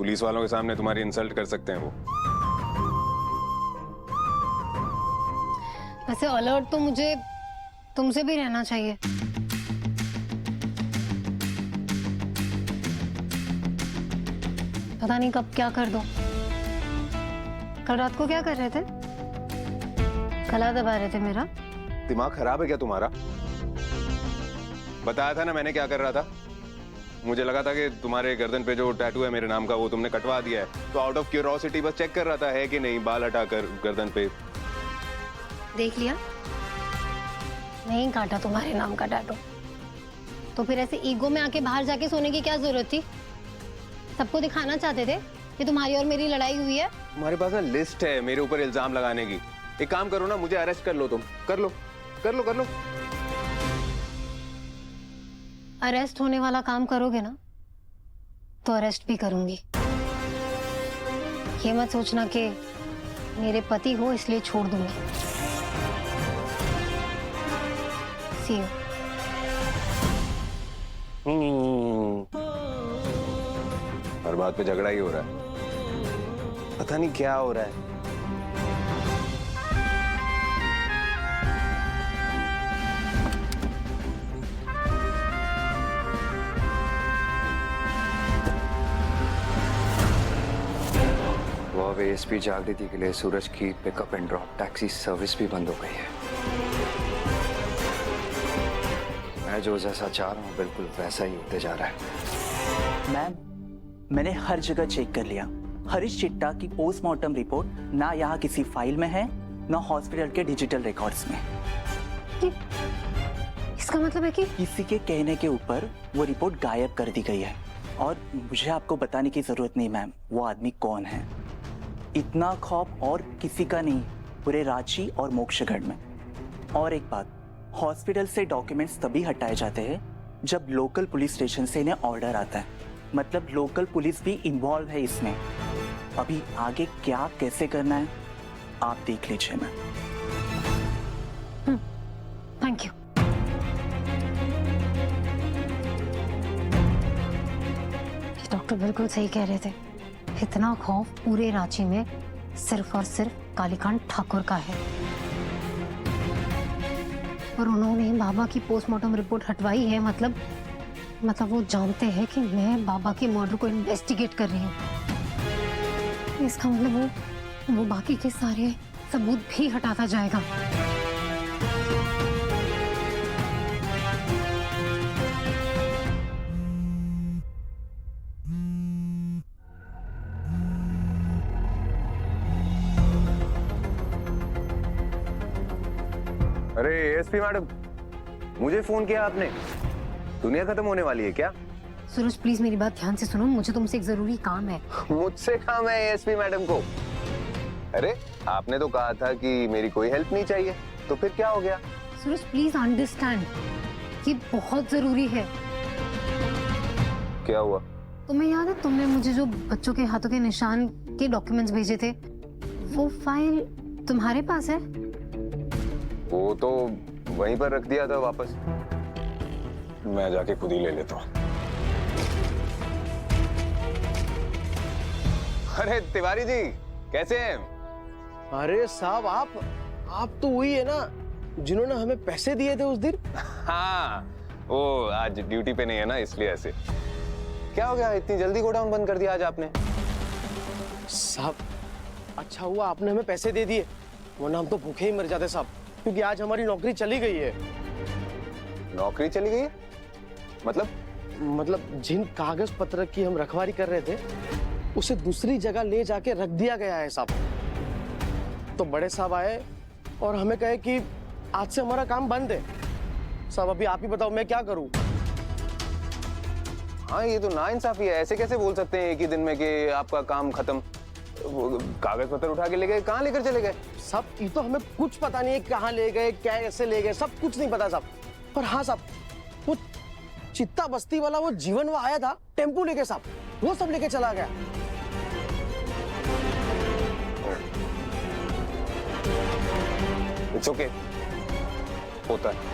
Police वालों के सामने तुम्हारी इंसल्ट कर सकते हैं वो। वैसे अलर्ट तो मुझे तुमसे भी रहना चाहिए। पता नहीं कब क्या कर दो। कल रात को क्या कर रहे थे? गला दबा रहे थे मेरा। दिमाग खराब है क्या तुम्हारा? बताया था ना मैंने क्या कर रहा था। मुझे लगा था कि तुम्हारे गर्दन पे जो टैटू है मेरे नाम का वो तुमने कटवा दिया है, तो आउट ऑफ क्यूरियोसिटी बस चेक कर रहा था है कि नहीं, बाल हटाकर गर्दन पे। देख लिया, नहीं काटा तुम्हारे नाम का टैटू। तो फिर ऐसे ईगो में आके बाहर जाके सोने की क्या जरूरत थी? सबको दिखाना चाहते थे कि तुम्हारी और मेरी लड़ाई हुई है। तुम्हारे पास ना लिस्ट है मेरे ऊपर इल्जाम लगाने की। एक काम करो ना, मुझे अरेस्ट कर लो तुम। कर लो कर लो कर लो। अरेस्ट होने वाला काम करोगे ना तो अरेस्ट भी करूंगी। ये मत सोचना कि मेरे पति हो इसलिए छोड़ दूंगी। See you. हर बात पे झगड़ा ही हो रहा है, पता नहीं क्या हो रहा है। वो अब एएसपी जागृति के लिए सूरज की pickup and drop taxi service भी बंद हो गई है। मैं जो जैसा चाह रहा हूँ बिल्कुल वैसा ही होते जा रहा है। मैम, मैंने हर जगह चेक कर लिया। हरीश चिट्टा की पोस्टमार्टम रिपोर्ट ना यहाँ किसी फाइल में है, ना हॉस्पिटल के डिजिटल रिकॉर्ड्स में। इसका मतलब है कि किसी के कहने के ऊपर वो रिपोर्ट गायब कर दी गई है। और मुझे आपको बताने की जरूरत नहीं मैम, वो आदमी कौन है। इतना खौफ और किसी का नहीं, पूरे रांची और मोक्षगढ़ में। और एक बात, हॉस्पिटल से डॉक्यूमेंट्स तभी हटाए जाते हैं जब लोकल पुलिस स्टेशन से इन्हें ऑर्डर आता है। मतलब लोकल पुलिस भी इन्वॉल्व है इसमें। अभी आगे क्या कैसे करना है आप देख लीजिए मैम। Thank you. डॉक्टर बिल्कुल सही कह रहे थे। इतना खौफ पूरे रांची में सिर्फ और सिर्फ कालीकांत ठाकुर का है। और उन्होंने बाबा की पोस्टमार्टम रिपोर्ट हटवाई है, मतलब वो जानते हैं कि मैं बाबा के मर्डर को इन्वेस्टिगेट कर रही हूँ। इसका मतलब वो बाकी के सारे सबूत भी हटाता जाएगा। अरे एएसपी मैडम, मुझे फोन किया आपने? दुनिया खत्म होने वाली है क्या? सूरज प्लीज मेरी बात ध्यान से सुनो, मुझे तुमसे एक जरूरी काम है। मुझसे काम है एएसपी मैडम को? अरे आपने तो कहा था कि मेरी कोई हेल्प नहीं चाहिए, तो फिर क्या हो गया? सूरज प्लीज अंडरस्टैंड, ये बहुत जरूरी है। क्या हुआ? तुम्हें याद है तुमने मुझे जो बच्चों के हाथों के निशान के डॉक्यूमेंट्स भेजे थे, वो फाइल तुम्हारे पास है? वो तो वहीं पर रख दिया था वापस। मैं जाके खुद ही ले लेता हूँ। अरे तिवारी जी कैसे हैं? अरे साहब आप तो वही है ना जिन्होंने हमें पैसे दिए थे उस दिन? हाँ, वो आज ड्यूटी पे नहीं है ना, इसलिए ऐसे। क्या हो गया, इतनी जल्दी गोडाउन बंद कर दिया आज आपने? साहब अच्छा हुआ आपने हमें पैसे दे दिए, वरना हम तो भूखे ही मर जाते साहब, क्योंकि आज हमारी नौकरी चली गई है। नौकरी चली गई है? मतलब जिन कागज पत्र की हम रखवाली कर रहे थे उसे दूसरी जगह ले जाके रख दिया गया है साहब। तो बड़े साहब आए और हमें कहे कि आज से हमारा काम बंद है। साहब अभी आप ही बताओ मैं क्या करूं? हाँ ये तो नाइंसाफी है, ऐसे कैसे बोल सकते हैं एक ही दिन में कि आपका काम खत्म? कागज पत्र उठा के ले गए, कहाँ लेकर चले गए? साहब ये तो हमें कुछ पता नहीं है, कहाँ ले गए, क्या ऐसे ले गए, सब कुछ नहीं पता साहब। पर हाँ साहब, वो चित्ता बस्ती वाला वो जीवन वो आया था टेम्पू लेके साहब, वो सब लेके चला गया। इट्स ओके, होता है।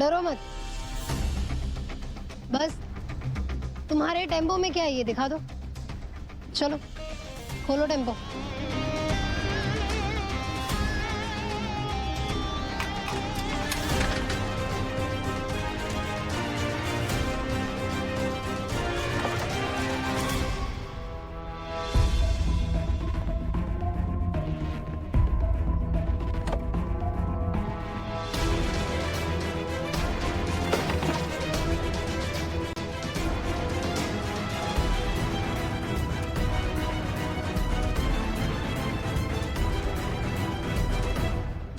डरो मत। बस तुम्हारे टेम्पो में क्या है ये दिखा दो। चलो खोलो टेम्पो।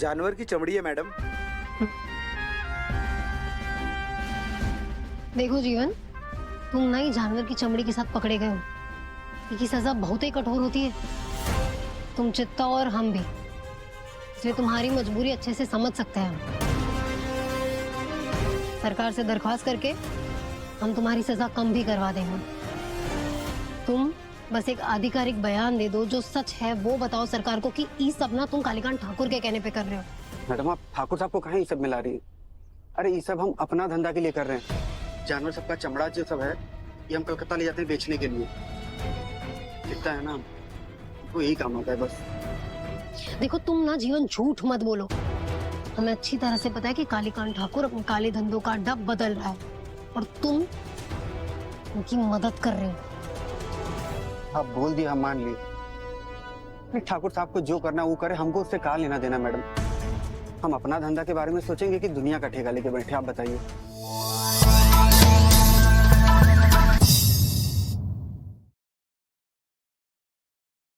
जानवर की चमड़ी है मैडम। देखो जीवन, तुम ना ही जानवर की चमड़ी के साथ पकड़े गए हो। इसकी सजा बहुत ही कठोर होती है। तुम चित्ता और हम भी, इसलिए तुम्हारी मजबूरी अच्छे से समझ सकते हैं हम। सरकार से दरख्वास्त करके हम तुम्हारी सजा कम भी करवा देंगे। तुम बस एक आधिकारिक बयान दे दो, जो सच है वो बताओ सरकार को कि ये सब ना तुम कालीकांत ठाकुर के कहने पे कर रहे हो। मैडम आप ठाकुर साहब को कहाँ ये सब मिला रही है? अरे ये सब हम अपना धंधा के लिए कर रहे हैं। जानवर सबका चमड़ा जो सब है ये हम कलकत्ता ले जाते हैं बेचने के लिए। दिखता है ना, वो यही काम आता है बस। देखो तुम ना जीवन झूठ मत बोलो। हमें अच्छी तरह से पता है कि कालीकांत ठाकुर अपने काले धंधों का अड्डा बदल रहा है और तुम उनकी मदद कर रहे हो। आप बोल दिया, हम मान लिए। ठाकुर साहब को जो करना वो करे, हमको उससे कहाँ लेना देना मैडम। हम अपना धंधा के बारे में सोचेंगे कि दुनिया का ठेका लेके बैठे, आप बताइए।